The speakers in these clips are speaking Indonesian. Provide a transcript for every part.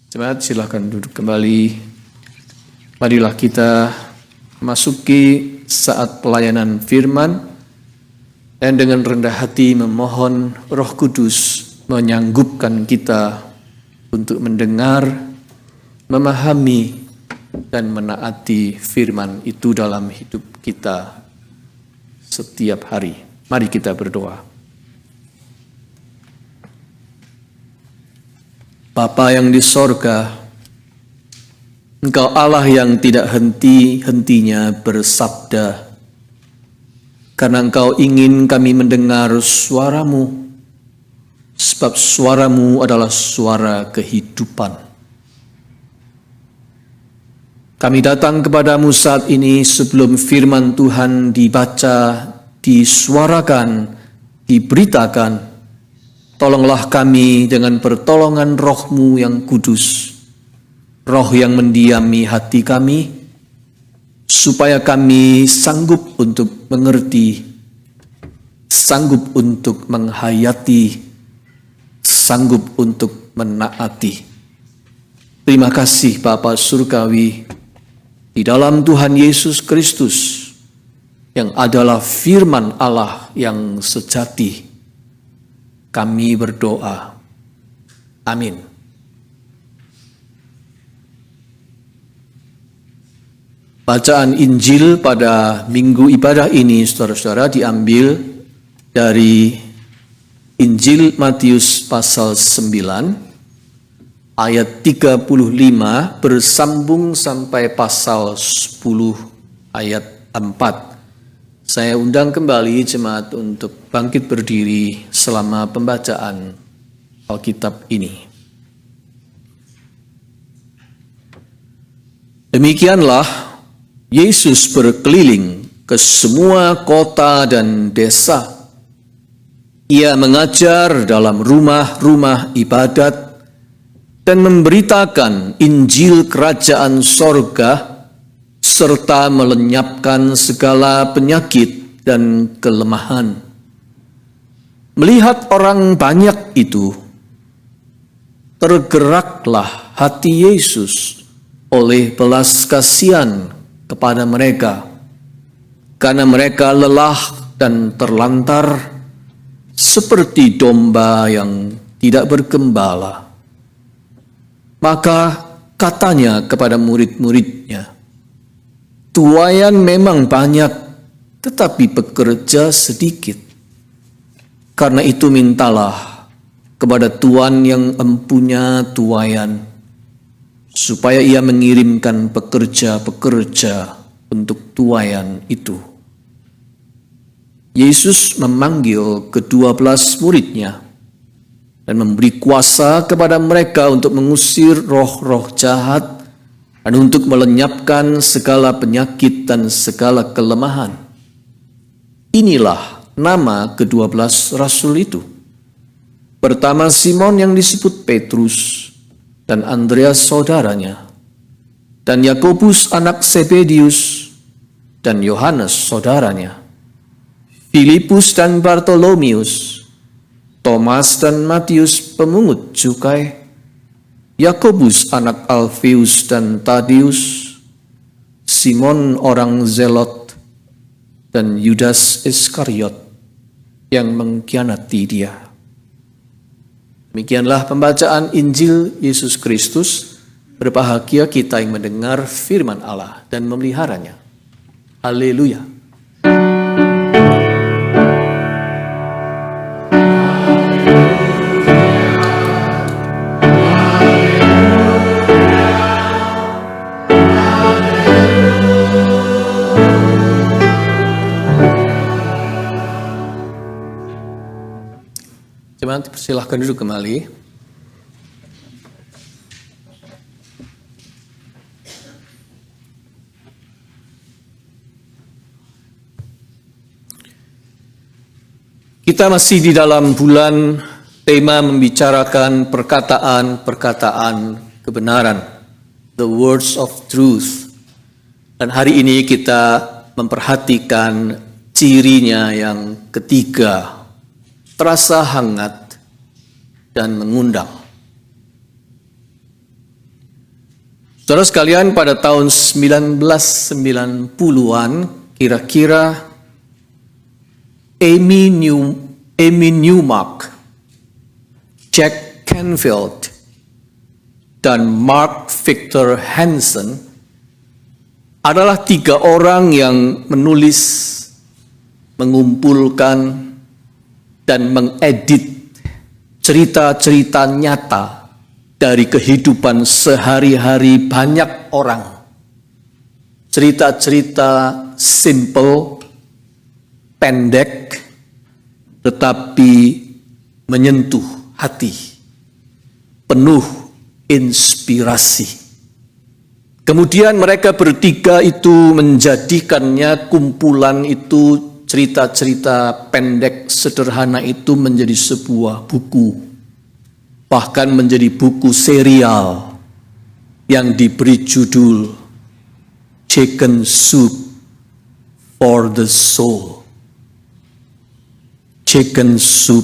Jemaat, silakan duduk kembali. Marilah kita memasuki saat pelayanan firman dan dengan rendah hati memohon Roh Kudus menyanggupkan kita untuk mendengar, memahami, dan menaati firman itu dalam hidup kita setiap hari. Mari kita berdoa. Bapa yang di sorga, Engkau Allah yang tidak henti-hentinya bersabda, karena Engkau ingin kami mendengar suara-Mu, sebab suara-Mu adalah suara kehidupan. Kami datang kepadamu saat ini sebelum firman Tuhan dibaca, disuarakan, diberitakan. Tolonglah kami dengan pertolongan Roh-Mu yang kudus, Roh yang mendiami hati kami, supaya kami sanggup untuk mengerti, sanggup untuk menghayati, sanggup untuk menaati. Terima kasih Bapa Surgawi, di dalam Tuhan Yesus Kristus, yang adalah firman Allah yang sejati. Kami berdoa. Amin. Bacaan Injil pada minggu ibadah ini, saudara-saudara, diambil dari Injil Matius pasal 9, ayat 35 bersambung sampai pasal 10 ayat 4. Saya undang kembali jemaat untuk bangkit berdiri selama pembacaan Alkitab ini. Demikianlah Yesus berkeliling ke semua kota dan desa. Ia mengajar dalam rumah-rumah ibadat dan memberitakan Injil Kerajaan Sorga, serta melenyapkan segala penyakit dan kelemahan. Melihat orang banyak itu, tergeraklah hati Yesus oleh belas kasihan kepada mereka, karena mereka lelah dan terlantar seperti domba yang tidak bergembala. Maka katanya kepada murid-muridnya, "Tuaian memang banyak, tetapi pekerja sedikit. Karena itu mintalah kepada Tuan yang empunya tuaian, supaya ia mengirimkan pekerja-pekerja untuk tuaian itu." Yesus memanggil ke-12 muridnya dan memberi kuasa kepada mereka untuk mengusir roh-roh jahat dan untuk melenyapkan segala penyakit dan segala kelemahan. Inilah nama ke-12 rasul itu. Pertama Simon yang disebut Petrus, dan Andreas saudaranya, dan Yakobus anak Zebedius, dan Yohanes saudaranya, Filipus dan Bartolomeus, Thomas dan Matius pemungut cukai, Yakobus anak Alfeus dan Tadeus, Simon orang Zelot, dan Yudas Iskariot yang mengkhianati dia. Demikianlah pembacaan Injil Yesus Kristus. Berbahagia kita yang mendengar firman Allah dan memeliharanya. Haleluya. Jemaat, silahkan duduk kembali. Kita masih di dalam bulan tema membicarakan perkataan-perkataan kebenaran, the words of truth. Dan hari ini kita memperhatikan cirinya yang ketiga, terasa hangat dan mengundang. Saudara sekalian, pada tahun 1990-an, kira-kira Amy Newmark, Jack Canfield, dan Mark Victor Hansen adalah 3 orang yang menulis, mengumpulkan, dan mengedit cerita-cerita nyata dari kehidupan sehari-hari banyak orang. Cerita-cerita simple, pendek, tetapi menyentuh hati, penuh inspirasi. Kemudian mereka bertiga itu menjadikannya, kumpulan itu, cerita-cerita pendek sederhana itu menjadi sebuah buku. Bahkan menjadi buku serial yang diberi judul Chicken Soup for the Soul. Chicken Soup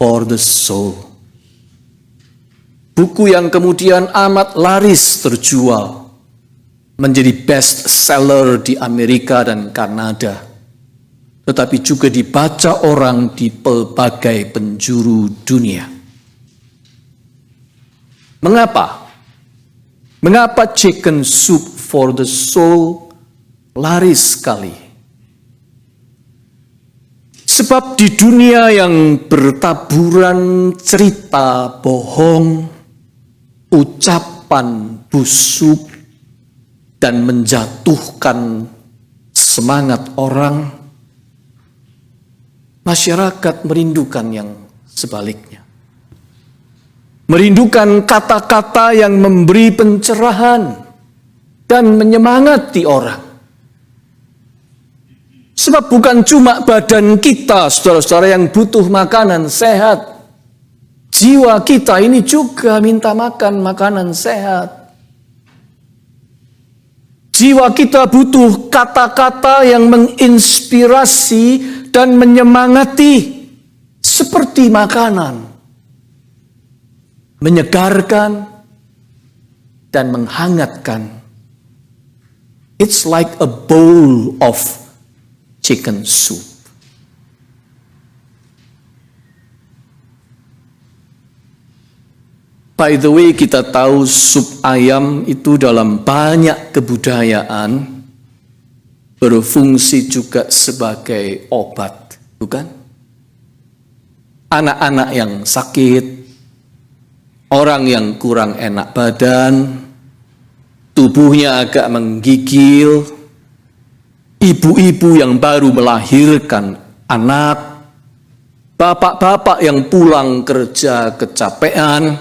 for the Soul. Buku yang kemudian amat laris terjual, menjadi best seller di Amerika dan Kanada, tetapi juga dibaca orang di pelbagai penjuru dunia. Mengapa? Mengapa Chicken Soup for the Soul laris sekali? Sebab di dunia yang bertaburan cerita bohong, ucapan busuk, dan menjatuhkan semangat orang, masyarakat merindukan yang sebaliknya. Merindukan kata-kata yang memberi pencerahan dan menyemangati orang. Sebab bukan cuma badan kita, saudara-saudara, yang butuh makanan sehat. Jiwa kita ini juga minta makan makanan sehat. Jiwa kita butuh kata-kata yang menginspirasi dan menyemangati seperti makanan. Menyegarkan dan menghangatkan. It's like a bowl of chicken soup. By the way, kita tahu sup ayam itu dalam banyak kebudayaan berfungsi juga sebagai obat, bukan? Anak-anak yang sakit, orang yang kurang enak badan, tubuhnya agak menggigil, ibu-ibu yang baru melahirkan anak, bapak-bapak yang pulang kerja kecapean,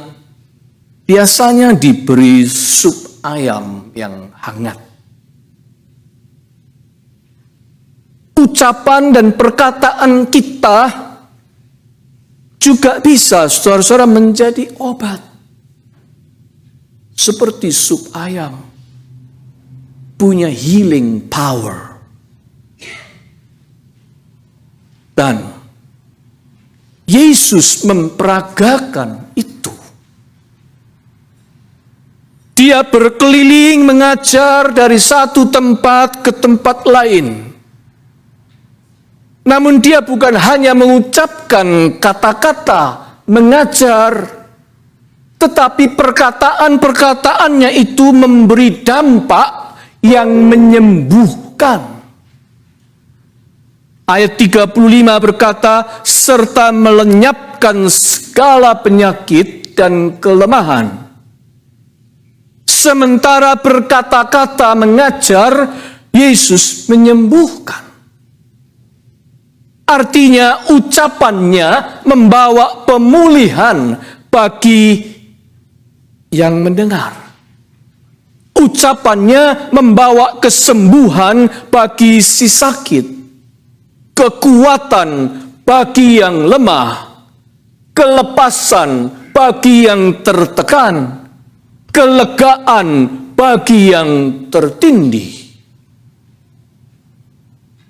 biasanya diberi sup ayam yang hangat. Ucapan dan perkataan kita juga bisa, saudara-saudara, menjadi obat. Seperti sup ayam. Punya healing power. Dan Yesus memperagakan itu. Dia berkeliling mengajar dari satu tempat ke tempat lain. Namun dia bukan hanya mengucapkan kata-kata, mengajar, tetapi perkataan-perkataannya itu memberi dampak yang menyembuhkan. Ayat 35 berkata, serta melenyapkan segala penyakit dan kelemahan. Sementara berkata-kata mengajar, Yesus menyembuhkan. Artinya ucapannya membawa pemulihan bagi yang mendengar. Ucapannya membawa kesembuhan bagi si sakit. Kekuatan bagi yang lemah. Kelepasan bagi yang tertekan. Kelegaan bagi yang tertindih.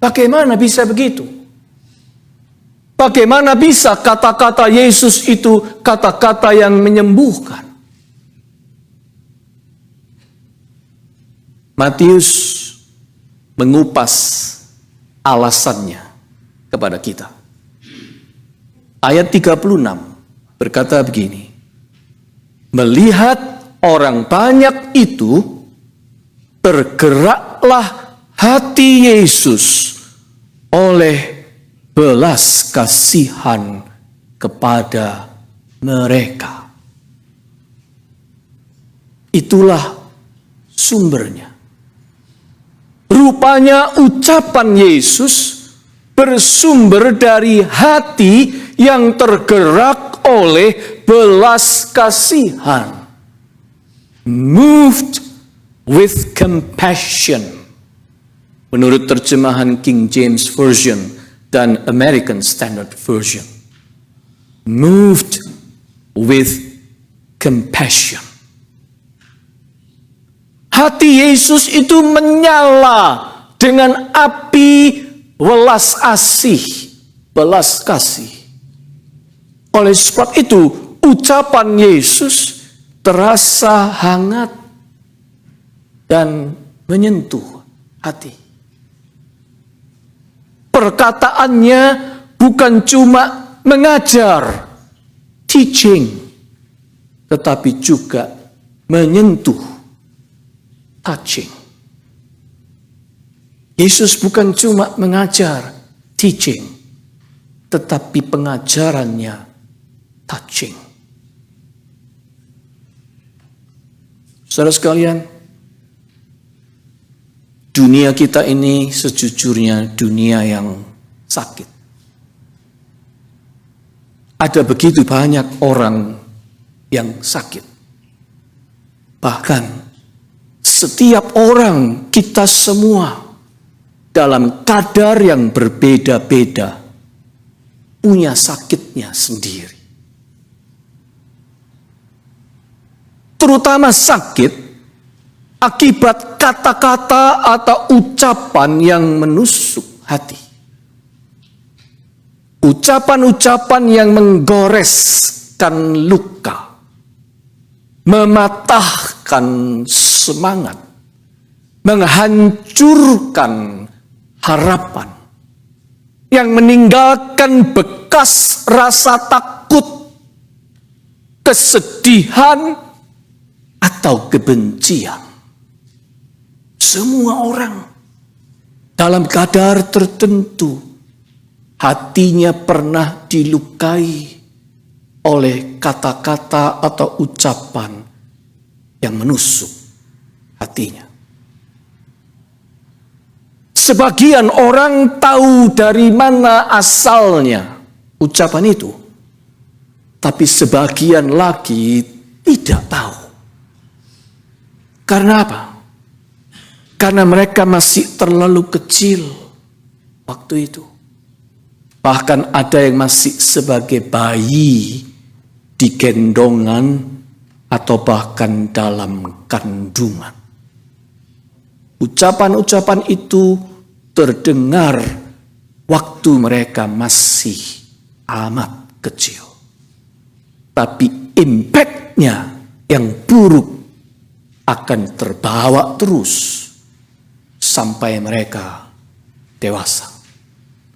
Bagaimana bisa begitu? Bagaimana bisa kata-kata Yesus itu kata-kata yang menyembuhkan? Matius mengupas alasannya kepada kita. Ayat 36 berkata begini, melihat orang banyak itu, tergeraklah hati Yesus oleh belas kasihan kepada mereka. Itulah sumbernya. Rupanya ucapan Yesus bersumber dari hati yang tergerak oleh belas kasihan. Moved with compassion. Menurut terjemahan King James Version dan American Standard Version. Moved with compassion. Hati Yesus itu menyala dengan api welas asih, belas kasih. Oleh sebab itu, ucapan Yesus terasa hangat dan menyentuh hati. Perkataannya bukan cuma mengajar, teaching, tetapi juga menyentuh, touching. Yesus bukan cuma mengajar, teaching, tetapi pengajarannya touching. Saudara sekalian, dunia kita ini sejujurnya dunia yang sakit. Ada begitu banyak orang yang sakit. Bahkan setiap orang, kita semua dalam kadar yang berbeda-beda punya sakitnya sendiri. Terutama sakit akibat kata-kata atau ucapan yang menusuk hati. Ucapan-ucapan yang menggoreskan luka, mematahkan semangat, menghancurkan harapan, yang meninggalkan bekas rasa takut, kesedihan, atau kebencian. Semua orang dalam kadar tertentu hatinya pernah dilukai oleh kata-kata atau ucapan yang menusuk hatinya. Sebagian orang tahu dari mana asalnya ucapan itu, tapi sebagian lagi tidak tahu. Karena apa? Karena mereka masih terlalu kecil waktu itu. Bahkan ada yang masih sebagai bayi di gendongan atau bahkan dalam kandungan. Ucapan-ucapan itu terdengar waktu mereka masih amat kecil. Tapi impact-nya yang buruk akan terbawa terus sampai mereka dewasa.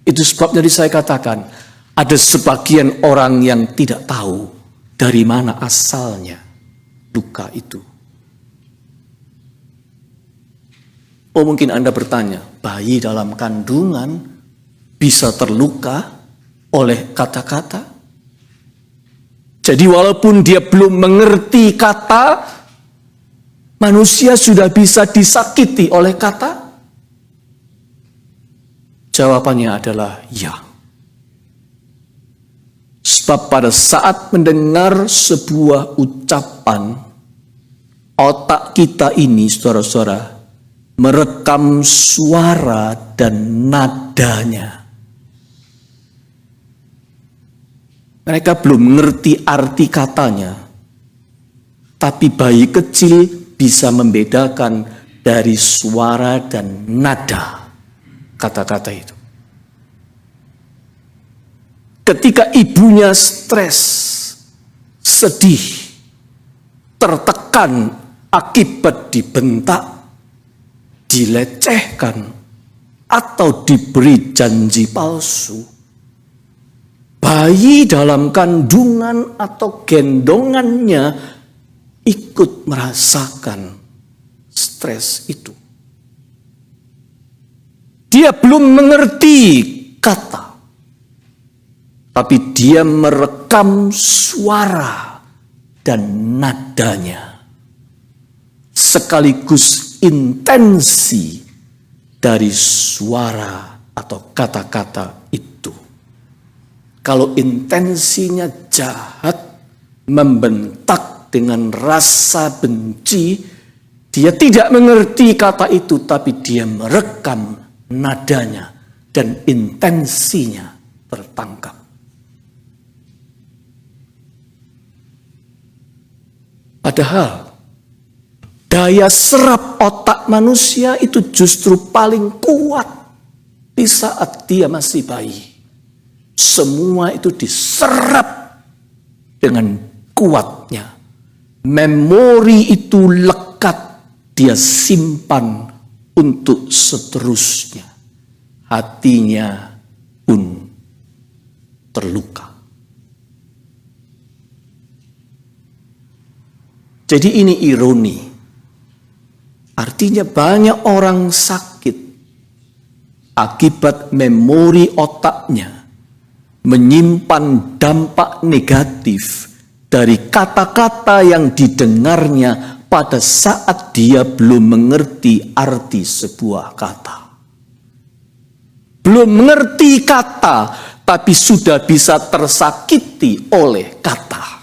Itu sebabnya saya katakan, ada sebagian orang yang tidak tahu dari mana asalnya luka itu. Oh, mungkin Anda bertanya, bayi dalam kandungan bisa terluka oleh kata-kata? Jadi walaupun dia belum mengerti kata, manusia sudah bisa disakiti oleh kata? Jawabannya adalah ya. Sebab pada saat mendengar sebuah ucapan, otak kita ini, saudara-saudara, merekam suara dan nadanya. Mereka belum mengerti arti katanya, tapi bayi kecil bisa membedakan dari suara dan nada kata-kata itu. Ketika ibunya stres, sedih, tertekan akibat dibentak, dilecehkan atau diberi janji palsu, bayi dalam kandungan atau gendongannya ikut merasakan stres itu. Dia belum mengerti kata, tapi dia merekam suara dan nadanya, sekaligus intensi dari suara atau kata-kata itu. Kalau intensinya jahat, membentak dengan rasa benci, dia tidak mengerti kata itu, tapi dia merekam nadanya dan intensinya tertangkap. Padahal daya serap otak manusia itu justru paling kuat di saat dia masih bayi. Semua itu diserap dengan kuatnya. Memori itu lekat, dia simpan untuk seterusnya. Hatinya pun terluka. Jadi ini ironi. Artinya banyak orang sakit akibat memori otaknya menyimpan dampak negatif dari kata-kata yang didengarnya pada saat dia belum mengerti arti sebuah kata. Belum mengerti kata, tapi sudah bisa tersakiti oleh kata.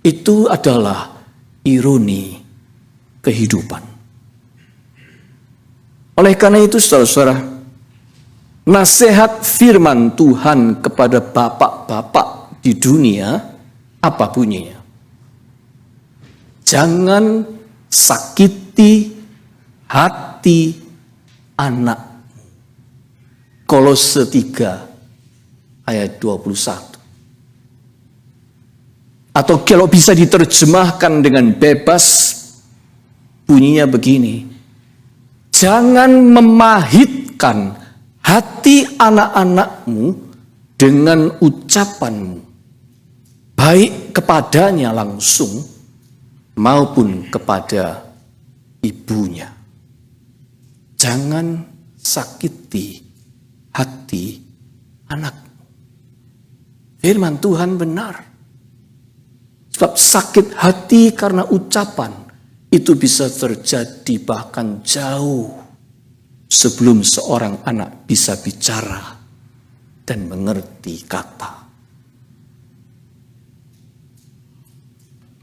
Itu adalah ironi kehidupan. Oleh karena itu, saudara-saudara, nasihat firman Tuhan kepada bapak-bapak di dunia, apa bunyinya? Jangan sakiti hati anak. Kolose 3 ayat 21. Atau kalau bisa diterjemahkan dengan bebas, bunyinya begini. Jangan memahitkan hati anak-anakmu dengan ucapanmu, baik kepadanya langsung maupun kepada ibunya. Jangan sakiti hati anakmu. Firman Tuhan benar. Sebab sakit hati karena ucapan itu bisa terjadi bahkan jauh sebelum seorang anak bisa bicara dan mengerti kata.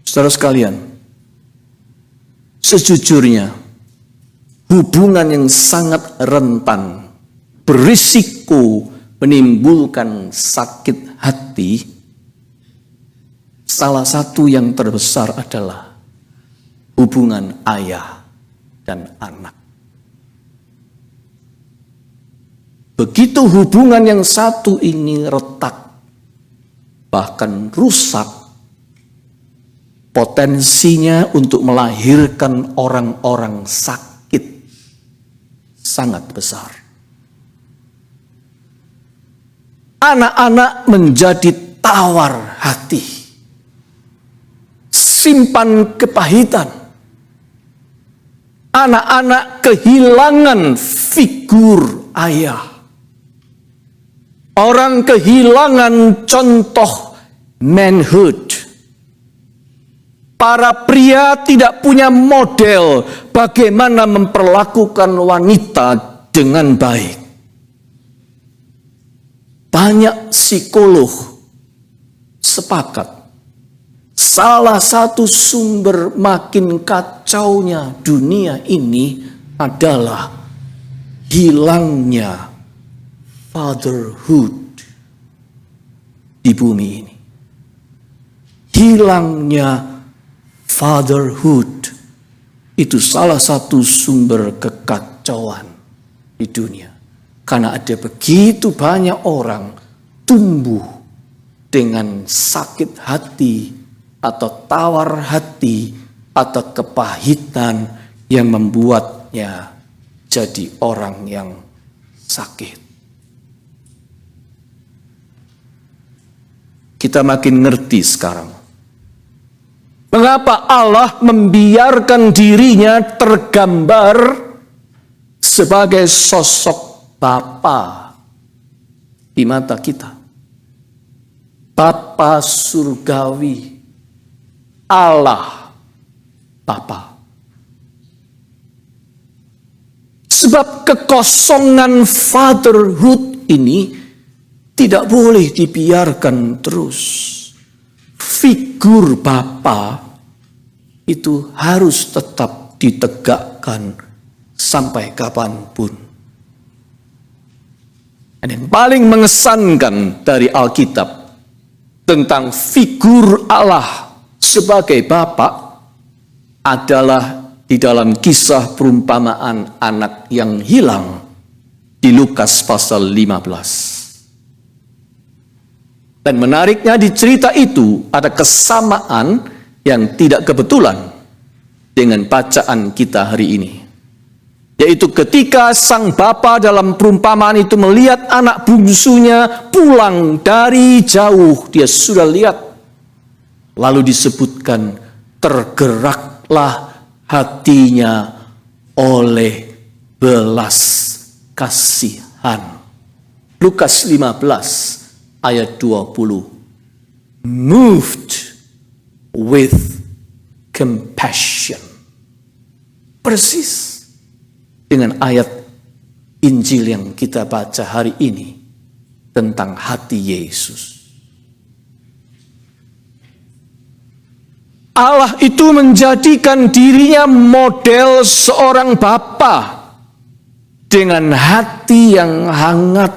Saudara sekalian, sejujurnya hubungan yang sangat rentan, berisiko menimbulkan sakit hati, salah satu yang terbesar adalah hubungan ayah dan anak. Begitu hubungan yang satu ini retak, bahkan rusak, potensinya untuk melahirkan orang-orang sakit sangat besar. Anak-anak menjadi tawar hati, simpan kepahitan. Anak-anak kehilangan figur ayah. Orang kehilangan contoh manhood. Para pria tidak punya model bagaimana memperlakukan wanita dengan baik. Banyak psikolog sepakat, salah satu sumber makin kacaunya dunia ini adalah hilangnya fatherhood di bumi ini. Hilangnya fatherhood itu salah satu sumber kekacauan di dunia. Karena ada begitu banyak orang tumbuh dengan sakit hati atau tawar hati atau kepahitan yang membuatnya jadi orang yang sakit. Kita makin ngerti sekarang mengapa Allah membiarkan dirinya tergambar sebagai sosok Bapa di mata kita. Bapa surgawi, Allah Bapa. Sebab kekosongan fatherhood ini tidak boleh dibiarkan terus. Figur Bapa itu harus tetap ditegakkan sampai kapanpun. Dan yang paling mengesankan dari Alkitab tentang figur Allah sebagai Bapa adalah di dalam kisah perumpamaan anak yang hilang di Lukas pasal 15. Dan menariknya di cerita itu ada kesamaan yang tidak kebetulan dengan bacaan kita hari ini. Yaitu ketika sang bapa dalam perumpamaan itu melihat anak bungsunya pulang dari jauh, dia sudah lihat. Lalu disebutkan, tergeraklah hatinya oleh belas kasihan. Lukas 15 ayat 20. Moved with compassion. Persis dengan ayat Injil yang kita baca hari ini tentang hati Yesus. Allah itu menjadikan dirinya model seorang bapa dengan hati yang hangat,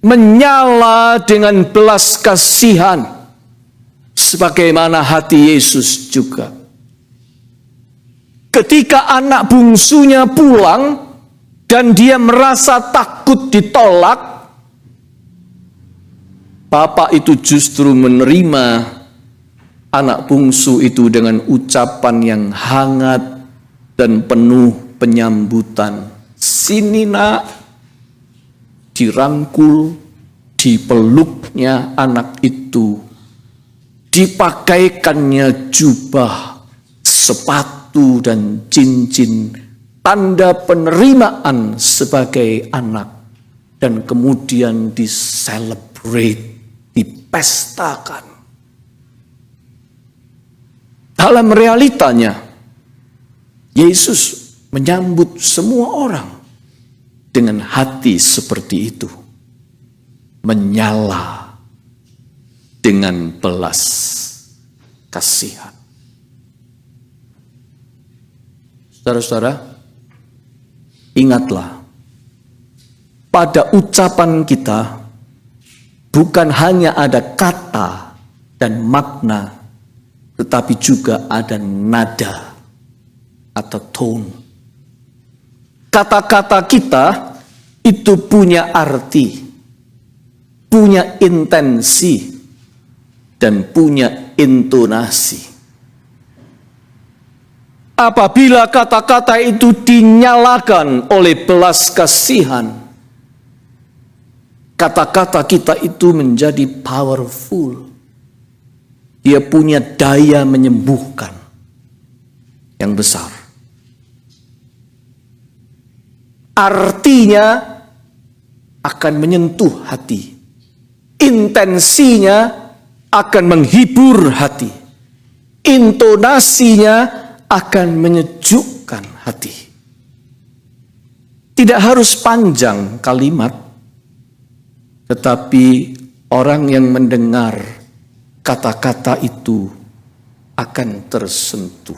menyala dengan belas kasihan, sebagaimana hati Yesus juga. Ketika anak bungsunya pulang dan dia merasa takut ditolak, bapak itu justru menerima anak bungsu itu dengan ucapan yang hangat dan penuh penyambutan. Sini nak, dirangkul, dipeluknya anak itu, dipakaikannya jubah, sepatu dan cincin, tanda penerimaan sebagai anak, dan kemudian diselebrate, dipestakan. Dalam realitanya, Yesus menyambut semua orang dengan hati seperti itu, menyala dengan belas kasihan. Saudara-saudara, ingatlah, pada ucapan kita bukan hanya ada kata dan makna, tetapi juga ada nada atau tone. Kata-kata kita itu punya arti, punya intensi, dan punya intonasi. Apabila kata-kata itu dinyalakan oleh belas kasihan, kata-kata kita itu menjadi powerful. Dia punya daya menyembuhkan yang besar. Artinya akan menyentuh hati. Intensinya akan menghibur hati. Intonasinya akan menyejukkan hati. Tidak harus panjang kalimat, tetapi orang yang mendengar kata-kata itu akan tersentuh.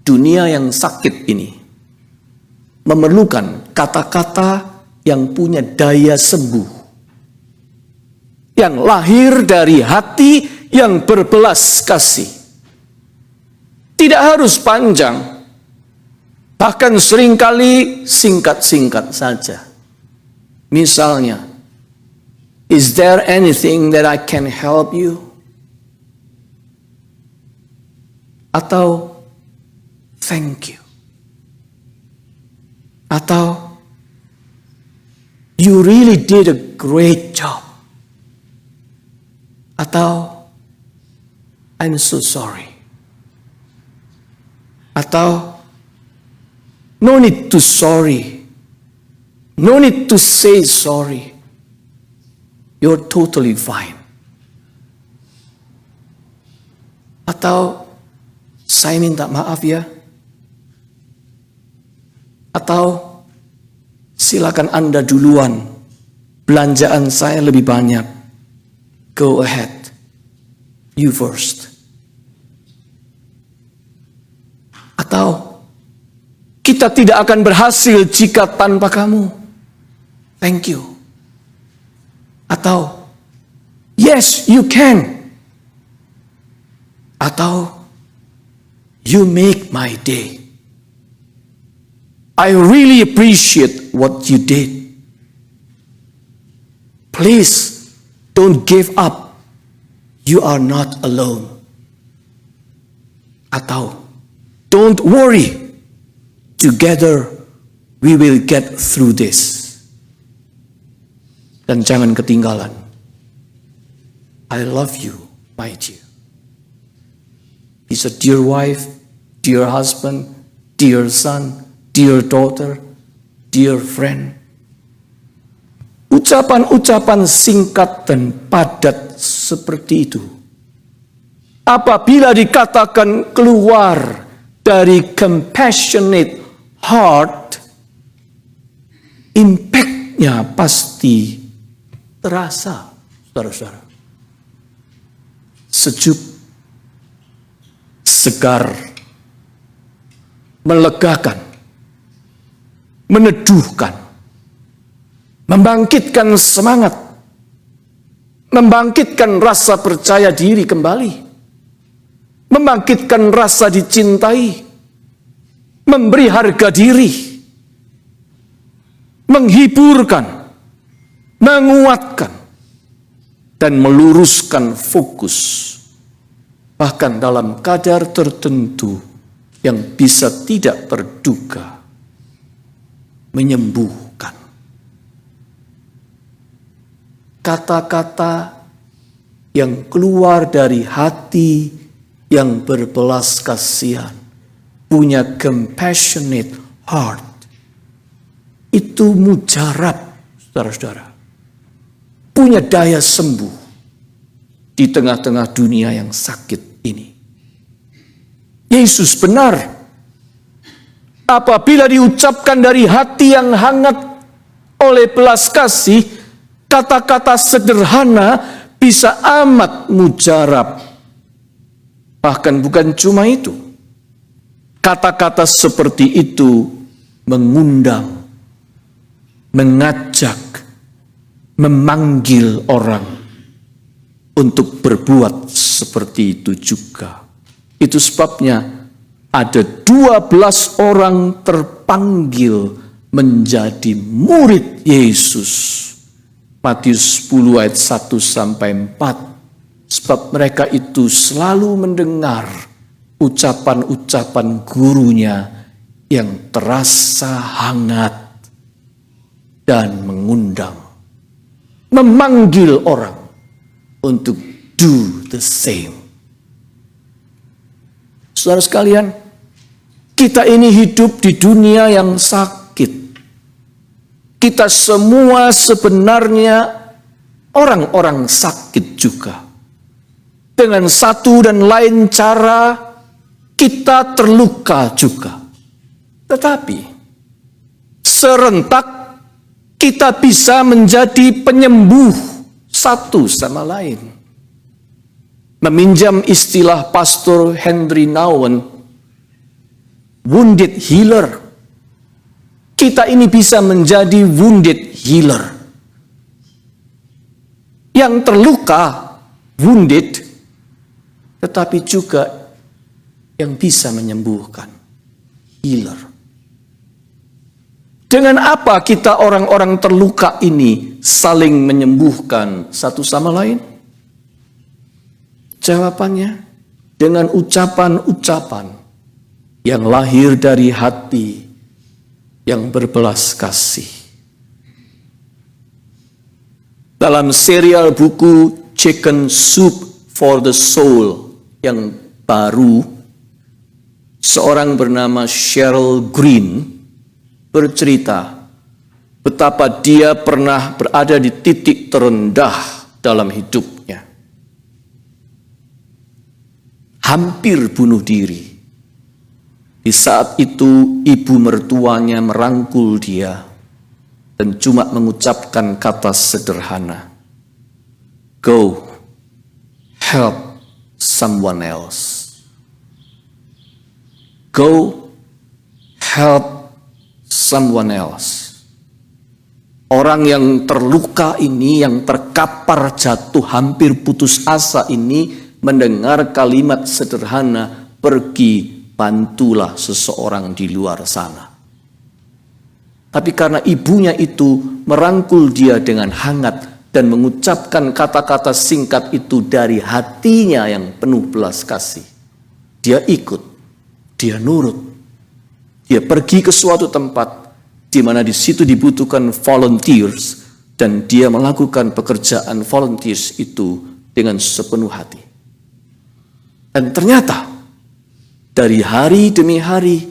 Dunia yang sakit ini memerlukan kata-kata yang punya daya sembuh, yang lahir dari hati yang berbelas kasih. Tidak harus panjang, bahkan seringkali singkat-singkat saja. Misalnya, is there anything that I can help you? Atau thank you. Atau you really did a great job. Atau I'm so sorry. Atau no need to sorry. No need to say sorry. You're totally fine. Atau saya minta maaf ya. Atau silakan Anda duluan. Belanjaan saya lebih banyak. Go ahead. You first. Atau kita tidak akan berhasil jika tanpa kamu. Thank you. Atau yes, you can. Atau you make my day. I really appreciate what you did. Please don't give up. You are not alone. Atau don't worry. Together we will get through this. Dan jangan ketinggalan. I love you, my dear. He's a dear wife, dear husband, dear son, dear daughter, dear friend. Ucapan-ucapan singkat dan padat seperti itu, apabila dikatakan keluar dari compassionate heart, impact-nya pasti terasa, saudara-saudara. Sejuk, segar, melegakan, meneduhkan, membangkitkan semangat, membangkitkan rasa percaya diri kembali, membangkitkan rasa dicintai, memberi harga diri, menghiburkan, menguatkan, dan meluruskan fokus, bahkan dalam kadar tertentu yang bisa tidak terduga, menyembuhkan. Kata-kata yang keluar dari hati yang berbelas kasihan, punya compassionate heart, itu mujarab, saudara-saudara. Punya daya sembuh di tengah-tengah dunia yang sakit ini. Yesus benar. Apabila diucapkan dari hati yang hangat oleh belas kasih, kata-kata sederhana bisa amat mujarab. Bahkan bukan cuma itu. Kata-kata seperti itu mengundang, mengajak, memanggil orang untuk berbuat seperti itu juga. Itu sebabnya ada 12 orang terpanggil menjadi murid Yesus. Matius 10 ayat 1 sampai 4. Sebab mereka itu selalu mendengar ucapan-ucapan gurunya yang terasa hangat dan mengundang, memanggil orang untuk do the same. Saudara sekalian, kita ini hidup di dunia yang sakit. Kita semua sebenarnya orang-orang sakit juga. Dengan satu dan lain cara kita terluka juga. Tetapi serentak kita bisa menjadi penyembuh satu sama lain. Meminjam istilah Pastor Henry Nouwen, wounded healer. Kita ini bisa menjadi wounded healer. Yang terluka, wounded, tetapi juga yang bisa menyembuhkan, healer. Dengan apa kita orang-orang terluka ini saling menyembuhkan satu sama lain? Jawabannya dengan ucapan-ucapan yang lahir dari hati yang berbelas kasih. Dalam serial buku Chicken Soup for the Soul yang baru, seorang bernama Cheryl Green bercerita betapa dia pernah berada di titik terendah dalam hidupnya. Hampir bunuh diri. Di saat itu ibu mertuanya merangkul dia dan cuma mengucapkan kata sederhana, "Go, help someone else. Go, help someone else." Orang yang terluka ini, yang terkapar jatuh hampir putus asa ini, mendengar kalimat sederhana, "Pergi, bantulah seseorang di luar sana." Tapi karena ibunya itu merangkul dia dengan hangat dan mengucapkan kata-kata singkat itu dari hatinya yang penuh belas kasih, dia ikut, dia nurut, dia pergi ke suatu tempat di mana di situ dibutuhkan volunteers, dan dia melakukan pekerjaan volunteers itu dengan sepenuh hati. Dan ternyata dari hari demi hari,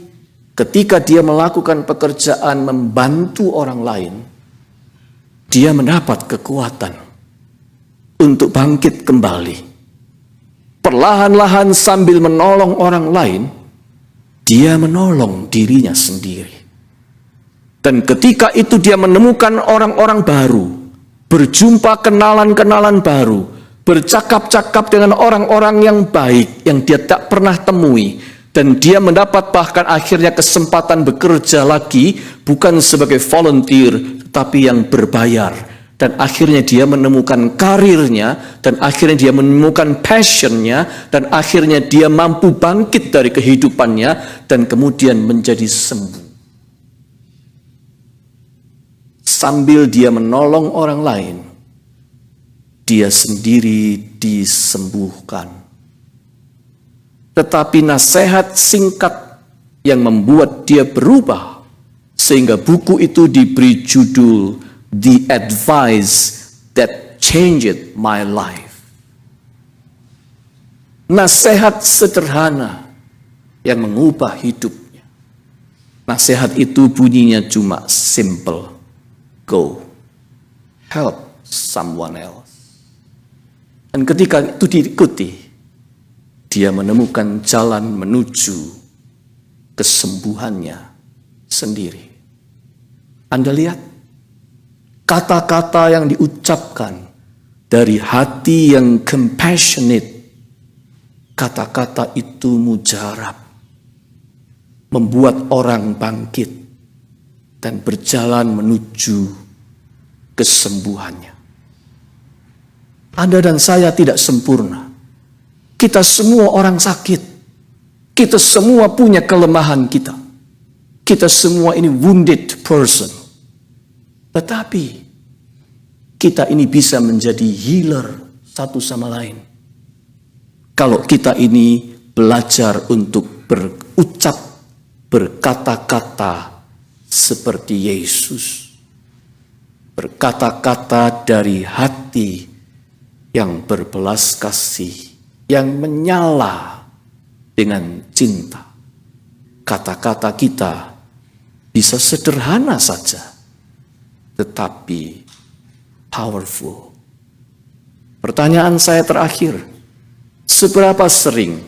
ketika dia melakukan pekerjaan membantu orang lain, dia mendapat kekuatan untuk bangkit kembali. Perlahan-lahan sambil menolong orang lain, dia menolong dirinya sendiri. Dan ketika itu dia menemukan orang-orang baru, berjumpa kenalan-kenalan baru, bercakap-cakap dengan orang-orang yang baik yang dia tak pernah temui. Dan dia mendapat bahkan akhirnya kesempatan bekerja lagi, bukan sebagai volunteer, tetapi yang berbayar. Dan akhirnya dia menemukan karirnya, dan akhirnya dia menemukan passionnya, dan akhirnya dia mampu bangkit dari kehidupannya, dan kemudian menjadi sembuh. Sambil dia menolong orang lain, dia sendiri disembuhkan. Tetapi nasihat singkat yang membuat dia berubah, sehingga buku itu diberi judul The Advice That Changed My Life. Nasihat sederhana yang mengubah hidupnya. Nasihat itu bunyinya cuma simple. Go, help someone else. Dan ketika itu diikuti, dia menemukan jalan menuju kesembuhannya sendiri. Anda lihat, kata-kata yang diucapkan dari hati yang compassionate, kata-kata itu mujarab, membuat orang bangkit dan berjalan menuju kesembuhannya. Anda dan saya tidak sempurna. Kita semua orang sakit. Kita semua punya kelemahan kita. Kita semua ini wounded person. Tetapi kita ini bisa menjadi healer satu sama lain. Kalau kita ini belajar untuk berucap, berkata-kata seperti Yesus. Berkata-kata dari hati yang berbelas kasih, yang menyala dengan cinta. Kata-kata kita bisa sederhana saja, tetapi powerful. Pertanyaan saya terakhir, seberapa sering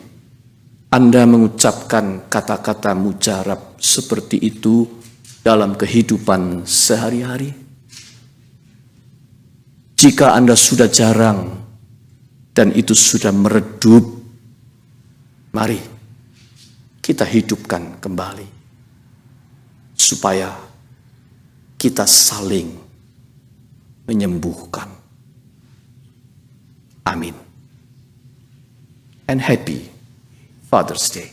Anda mengucapkan kata-kata mujarab seperti itu dalam kehidupan sehari-hari? Jika Anda sudah jarang dan itu sudah meredup, mari kita hidupkan kembali supaya kita saling menyembuhkan. Amin. And happy Father's Day.